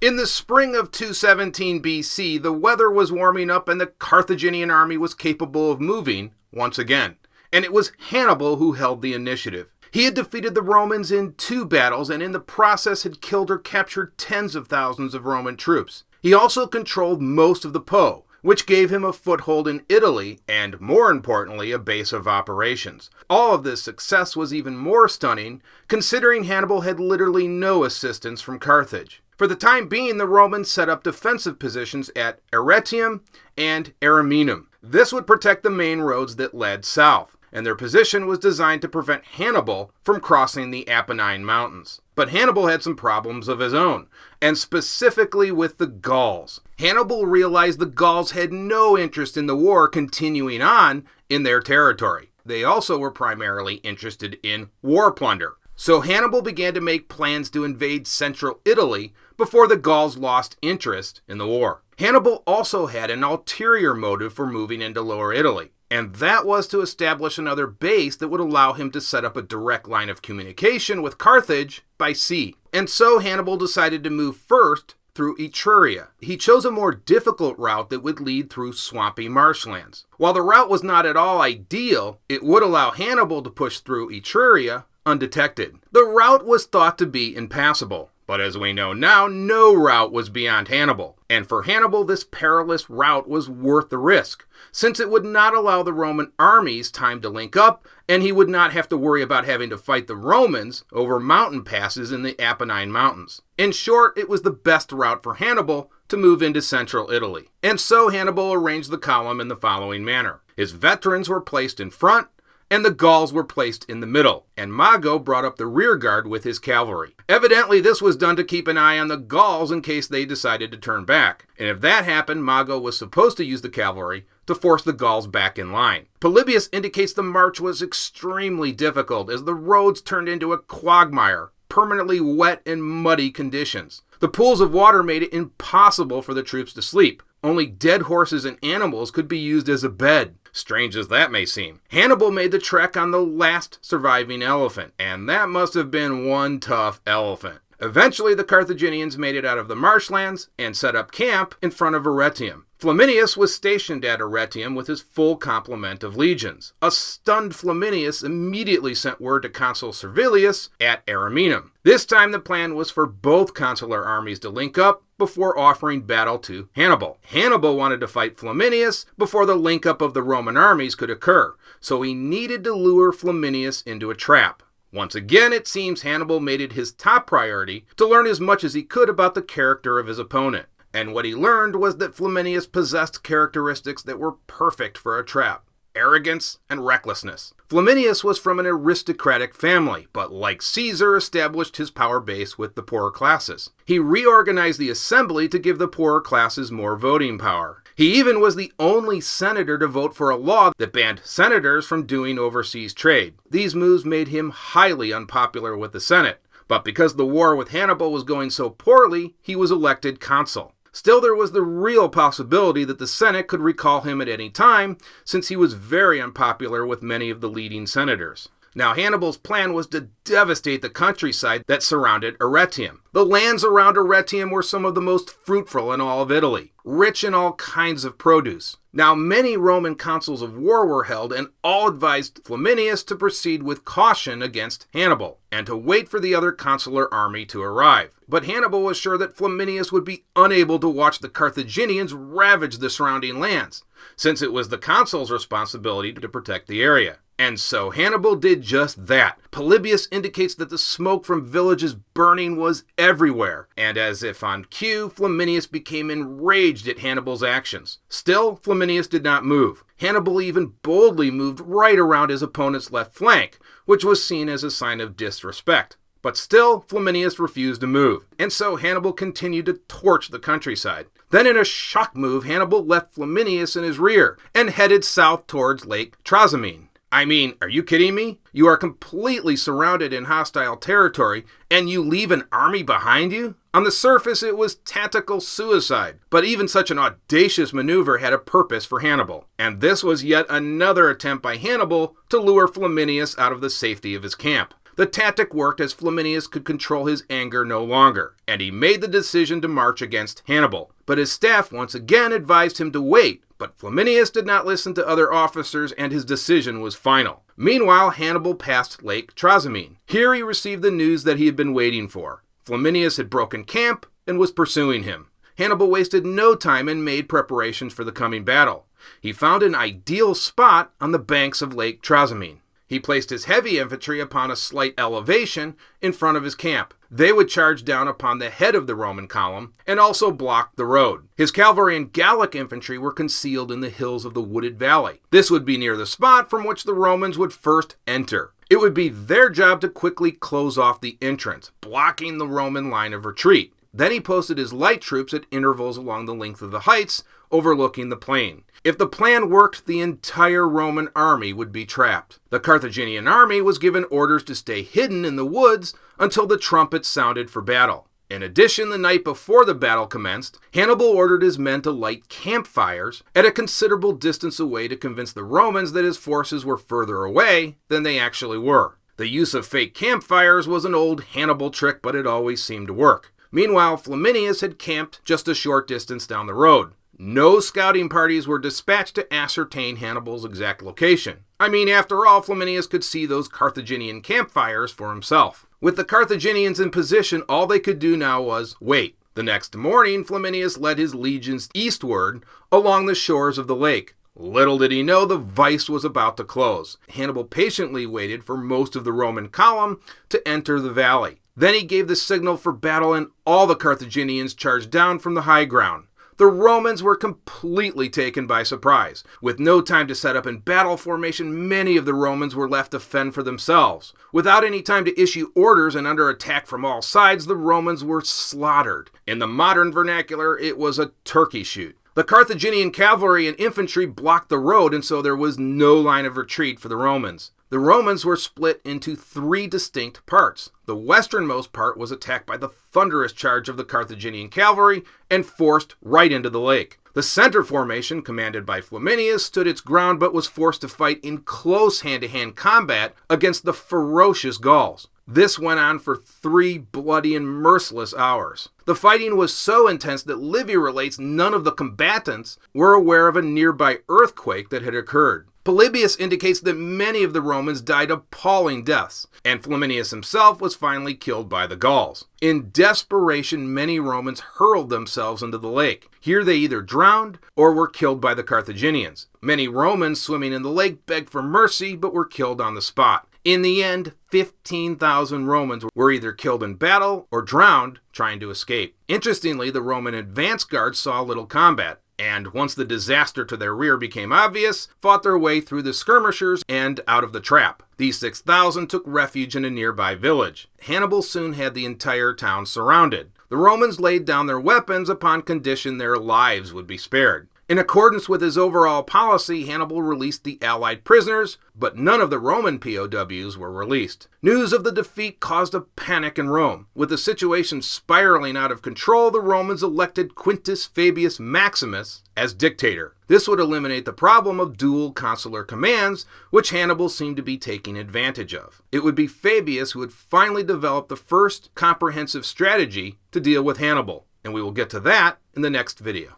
In the spring of 217 BC, the weather was warming up and the Carthaginian army was capable of moving once again. And it was Hannibal who held the initiative. He had defeated the Romans in 2 battles and in the process had killed or captured tens of thousands of Roman troops. He also controlled most of the Po, which gave him a foothold in Italy and, more importantly, a base of operations. All of this success was even more stunning, considering Hannibal had literally no assistance from Carthage. For the time being, the Romans set up defensive positions at Arretium and Ariminum. This would protect the main roads that led south, and their position was designed to prevent Hannibal from crossing the Apennine Mountains. But Hannibal had some problems of his own, and specifically with the Gauls. Hannibal realized the Gauls had no interest in the war continuing on in their territory. They also were primarily interested in war plunder. So Hannibal began to make plans to invade central Italy before the Gauls lost interest in the war. Hannibal also had an ulterior motive for moving into Lower Italy, and that was to establish another base that would allow him to set up a direct line of communication with Carthage by sea. And so Hannibal decided to move first through Etruria. He chose a more difficult route that would lead through swampy marshlands. While the route was not at all ideal, it would allow Hannibal to push through Etruria undetected. The route was thought to be impassable, but as we know now, no route was beyond Hannibal. And for Hannibal, this perilous route was worth the risk, since it would not allow the Roman armies time to link up, and he would not have to worry about having to fight the Romans over mountain passes in the Apennine Mountains. In short, it was the best route for Hannibal to move into central Italy. And so Hannibal arranged the column in the following manner. His veterans were placed in front, and the Gauls were placed in the middle, and Mago brought up the rear guard with his cavalry. Evidently, this was done to keep an eye on the Gauls in case they decided to turn back, and if that happened, Mago was supposed to use the cavalry to force the Gauls back in line. Polybius indicates the march was extremely difficult as the roads turned into a quagmire, permanently wet and muddy conditions. The pools of water made it impossible for the troops to sleep. Only dead horses and animals could be used as a bed. Strange as that may seem. Hannibal made the trek on the last surviving elephant, and that must have been one tough elephant. Eventually, the Carthaginians made it out of the marshlands and set up camp in front of Arretium. Flaminius was stationed at Arretium with his full complement of legions. A stunned Flaminius immediately sent word to Consul Servilius at Ariminum. This time the plan was for both consular armies to link up before offering battle to Hannibal. Hannibal wanted to fight Flaminius before the link-up of the Roman armies could occur, so he needed to lure Flaminius into a trap. Once again, it seems Hannibal made it his top priority to learn as much as he could about the character of his opponent. And what he learned was that Flaminius possessed characteristics that were perfect for a trap: arrogance and recklessness. Flaminius was from an aristocratic family, but like Caesar, established his power base with the poorer classes. He reorganized the assembly to give the poorer classes more voting power. He even was the only senator to vote for a law that banned senators from doing overseas trade. These moves made him highly unpopular with the Senate, but because the war with Hannibal was going so poorly, he was elected consul. Still, there was the real possibility that the Senate could recall him at any time, since he was very unpopular with many of the leading senators. Now, Hannibal's plan was to devastate the countryside that surrounded Arretium. The lands around Arretium were some of the most fruitful in all of Italy, rich in all kinds of produce. Now, many Roman councils of war were held, and all advised Flaminius to proceed with caution against Hannibal, and to wait for the other consular army to arrive. But Hannibal was sure that Flaminius would be unable to watch the Carthaginians ravage the surrounding lands, since it was the consul's responsibility to protect the area. And so Hannibal did just that. Polybius indicates that the smoke from villages burning was everywhere, and as if on cue, Flaminius became enraged at Hannibal's actions. Still, Flaminius did not move. Hannibal even boldly moved right around his opponent's left flank, which was seen as a sign of disrespect. But still, Flaminius refused to move, and so Hannibal continued to torch the countryside. Then in a shock move, Hannibal left Flaminius in his rear, and headed south towards Lake Trasimene. I mean, are you kidding me? You are completely surrounded in hostile territory, and you leave an army behind you? On the surface, it was tactical suicide, but even such an audacious maneuver had a purpose for Hannibal. And this was yet another attempt by Hannibal to lure Flaminius out of the safety of his camp. The tactic worked as Flaminius could control his anger no longer, and he made the decision to march against Hannibal. But his staff once again advised him to wait, but Flaminius did not listen to other officers and his decision was final. Meanwhile, Hannibal passed Lake Trasimene. Here he received the news that he had been waiting for. Flaminius had broken camp and was pursuing him. Hannibal wasted no time and made preparations for the coming battle. He found an ideal spot on the banks of Lake Trasimene. He placed his heavy infantry upon a slight elevation in front of his camp. They would charge down upon the head of the Roman column and also block the road. His cavalry and Gallic infantry were concealed in the hills of the wooded valley. This would be near the spot from which the Romans would first enter. It would be their job to quickly close off the entrance, blocking the Roman line of retreat. Then he posted his light troops at intervals along the length of the heights, overlooking the plain. If the plan worked, the entire Roman army would be trapped. The Carthaginian army was given orders to stay hidden in the woods until the trumpets sounded for battle. In addition, the night before the battle commenced, Hannibal ordered his men to light campfires at a considerable distance away to convince the Romans that his forces were further away than they actually were. The use of fake campfires was an old Hannibal trick, but it always seemed to work. Meanwhile, Flaminius had camped just a short distance down the road. No scouting parties were dispatched to ascertain Hannibal's exact location. I mean, after all, Flaminius could see those Carthaginian campfires for himself. With the Carthaginians in position, all they could do now was wait. The next morning, Flaminius led his legions eastward along the shores of the lake. Little did he know the vice was about to close. Hannibal patiently waited for most of the Roman column to enter the valley. Then he gave the signal for battle and all the Carthaginians charged down from the high ground. The Romans were completely taken by surprise. With no time to set up in battle formation, many of the Romans were left to fend for themselves. Without any time to issue orders and under attack from all sides, the Romans were slaughtered. In the modern vernacular, it was a turkey shoot. The Carthaginian cavalry and infantry blocked the road, and so there was no line of retreat for the Romans. The Romans were split into three distinct parts. The westernmost part was attacked by the thunderous charge of the Carthaginian cavalry and forced right into the lake. The center formation, commanded by Flaminius, stood its ground but was forced to fight in close hand-to-hand combat against the ferocious Gauls. This went on for 3 bloody and merciless hours. The fighting was so intense that Livy relates none of the combatants were aware of a nearby earthquake that had occurred. Polybius indicates that many of the Romans died appalling deaths, and Flaminius himself was finally killed by the Gauls. In desperation, many Romans hurled themselves into the lake. Here they either drowned or were killed by the Carthaginians. Many Romans swimming in the lake begged for mercy but were killed on the spot. In the end, 15,000 Romans were either killed in battle or drowned trying to escape. Interestingly, the Roman advance guard saw little combat, and once the disaster to their rear became obvious, fought their way through the skirmishers and out of the trap. These 6,000 took refuge in a nearby village. Hannibal soon had the entire town surrounded. The Romans laid down their weapons upon condition their lives would be spared. In accordance with his overall policy, Hannibal released the Allied prisoners, but none of the Roman POWs were released. News of the defeat caused a panic in Rome. With the situation spiraling out of control, the Romans elected Quintus Fabius Maximus as dictator. This would eliminate the problem of dual consular commands, which Hannibal seemed to be taking advantage of. It would be Fabius who would finally develop the first comprehensive strategy to deal with Hannibal, and we will get to that in the next video.